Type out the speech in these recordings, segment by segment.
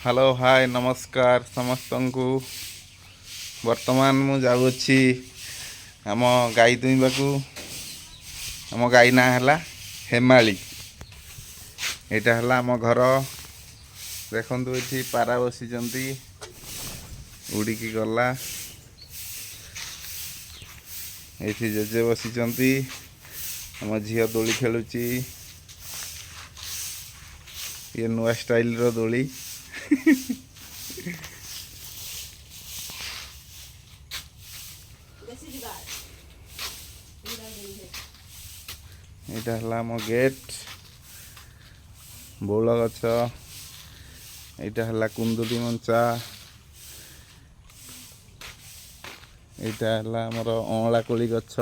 Hello hi नमस्कार समस्त को। वर्तमान मु जाऊँगी आम गाई दुईबा को। आम गाई ना है हेमाली। यहाँ है आम घर। देखु ये पारा बसी उड़िकी गला। ये जेजे बसी आम झील दोली खेलुची। ये नुआ स्टाइल रो दोली। यहाँ है आम गेट बौल गछ। यहाँ है कुंदुली मंचा। यहाँ है आमर अँला कोली गछ।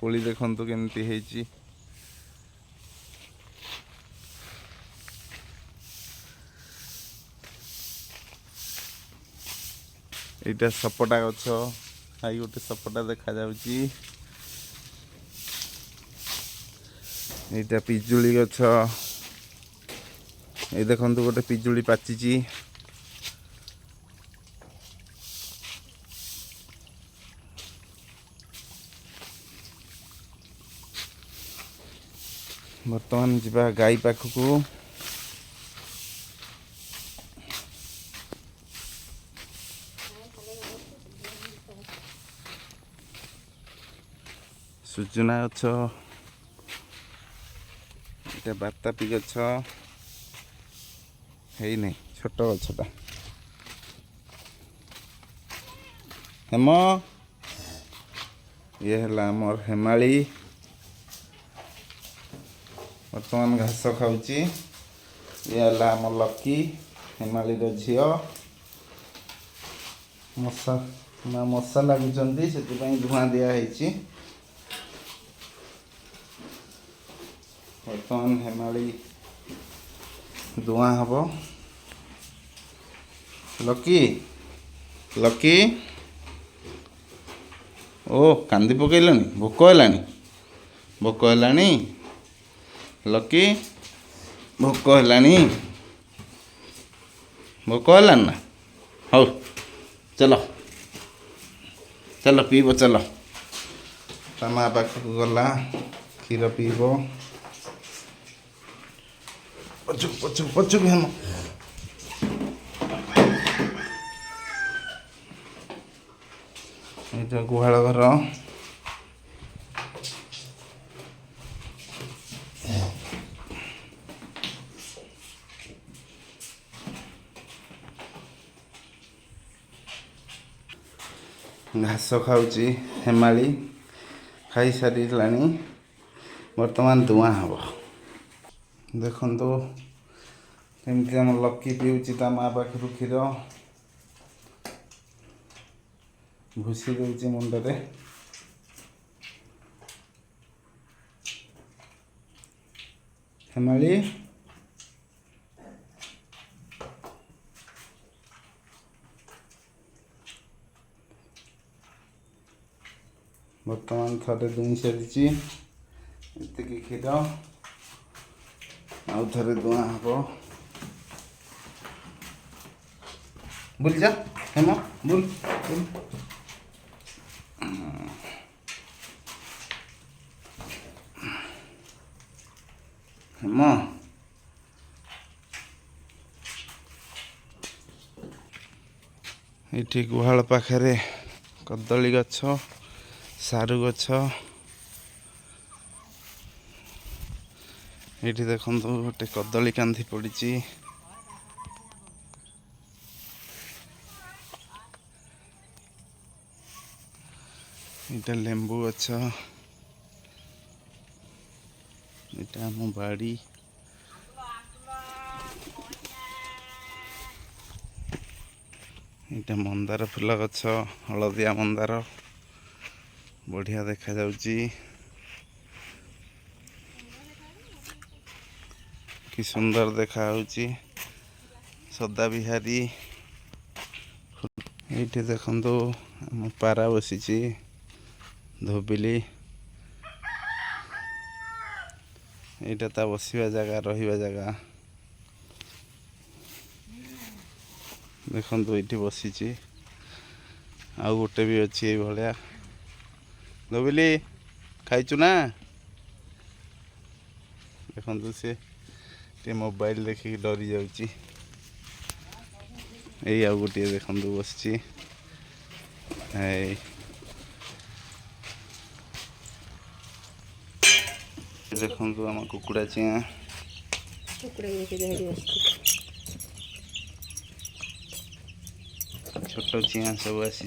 कोली देखु केमती है। एटा सपटा गछ। आई गोटे सपटा देखा जाउची। एटा पिजुली गछ। ए देखंतु गोटे पिजुली पाचिची। वर्तमान जीवा गाई पाखकू। सुजुना गछ। एटा बातापी गछ है नहीं छोट गछटा। हेम ये है आमर हेमाली। वर्तमान घास खाऊची। ये है आम लकी हेमाली झील। मशा मशा लगुंट से धुआं दिखाई। बर्तमान हेमाली धुआं हम। लकी लकी ओ कांदी पकईलानी भोक है। भोक है लकी भोक है। भोक है ना हौ चलो चलो पीब चलो। ता माँ पाखक गला क्षीर पीब। पचुक पचुक पचुक हेम। ये गुहाल घर। घास खाऊची हेमाली खाई सारी वर्तमान धुआं हम। देखो केमती आम लकी पीऊँची ता माँ पाखर क्षीर। भूसी दूची मुंडरे। हेमाली वर्तमान थे दुई सारी एति क्षीर आउ थे धुआं हम। बुल जा हेम बुल बुल। हेम ये गुहाल पाखे कदली गछ सारू गछ। ये देखो गोटे कदली कांधी पड़ी। ये लेंबू गछ। ये आम बाड़ी। ये मंदार फूल गछ हलदिया मंदार बढ़िया देखा जाउची। कि सुंदर देखा होची सदा बिहारी। ये देखो आम पारा बसी धोबिली। यहाँ ता बसवा जगह रहा जगह। देखो ये बसी आउ गोटे भी अच्छी ये भाया दबिली खाइचु ना देखो सी टे मोबाइल देखिक डरी जाऊँगी यही आउ गोटे देखो बस देखो आम कुकुड़ा चिआ छोट चिआ सब आसी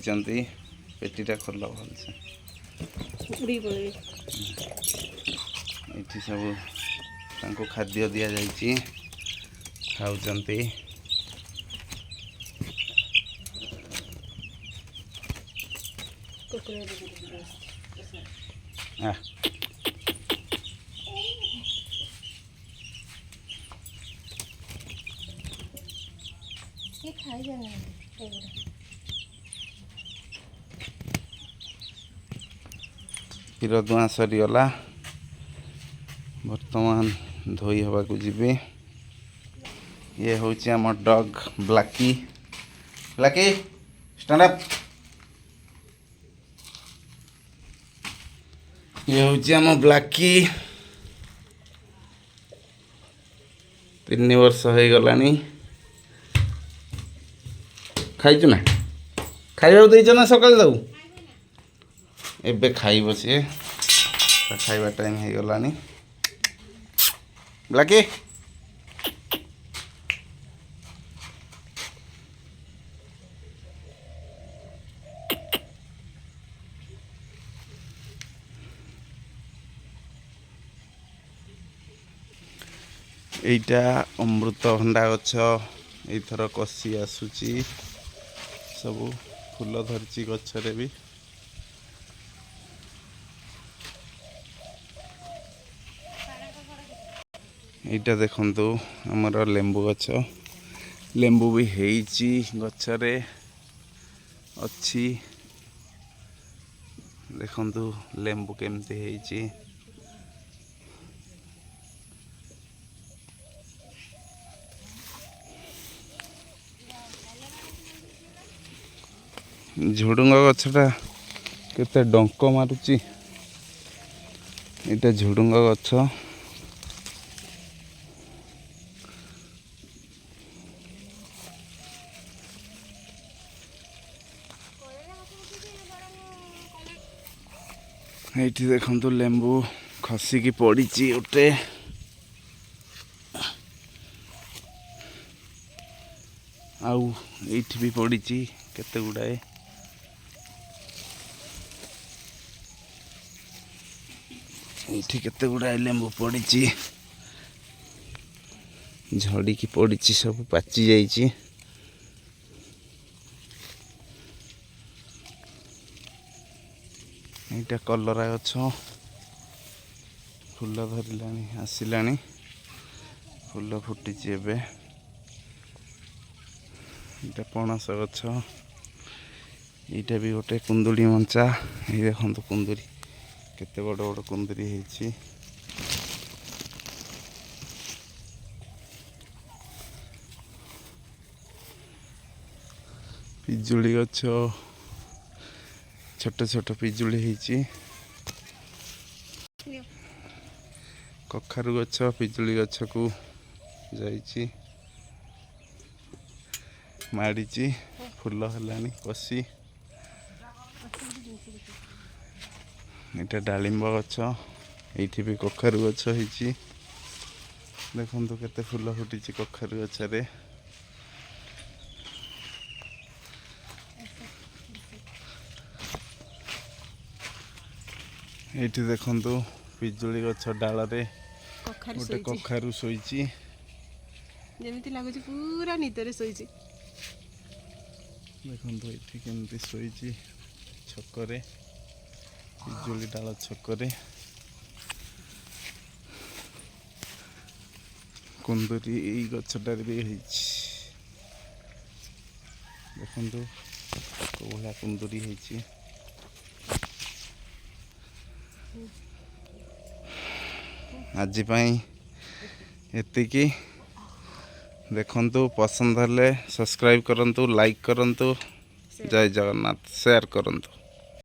पेटीटा खोल भलसे ये सब खाद्य दि जाइए खाऊंती क्षीर दुआ सरीगला बर्तमान धोई हवा को जीवे ये हूँ आम डग ब्लाकी ब्लाकी स्टैंड अप ये हूँ आम ब्लाकी 3 वर्ष हो गला खाइचु ना खाइबा देच ना सकाल दऊ एबे खाइब सी खाइबा टाइम हो गला ब्लाकी एटा अमृतभंडा गछ एथर कषि आसुची सब फूल धरची गछरे भी एटा देखंतु हमर लेंबू गछ लेंबू भी हेइची गछरे अच्छी देखंतु लेंबू केमती हेइची झुडुंग गछटा केते डंक मारुची एटा झुडुंग गछ एठी देखंतु लेंबू खसिकी पड़ीची उठे आउ एठी भी पड़ीची केते गुडाए एठी केते गुडाए लेंबू पड़ीची झड़ी की पड़ीची सब पाची जाइची एटा कलरा गछ फूल धरलानी आसिलानी फूल फुटीची एबे एटा पणस गछ एटा भी गोटे कुंदुली मंचा ये देखो कुंदुरी केते बड़ बड़ कुंदुरी हेची पिजुली गछ छोट छोट पिजुली हेची कखारु गछ पिजुली गछ को जाइची माड़ीची फूल हलानी कषि एटा डालिंब गछ एठी भी कखारु गछ हेची देखंतु केते फूल फुटीची कखारु गछरे एठी देखंतु पिजुली गछ डाल रे गोटे कखारु सोईची जेमिति लागुची पूरा निदरे सोईची देखंतु एठी केमती सोईची छकरे पिजुली डाल छकरे कुंदुरी एई गछटार भी हेची देखंतु कोला कुंदुरी हेची आज एतिकी देखंतु पसंद हेले सब्सक्राइब करंतु लाइक करंतु जय जगन्नाथ शेयर करंतु।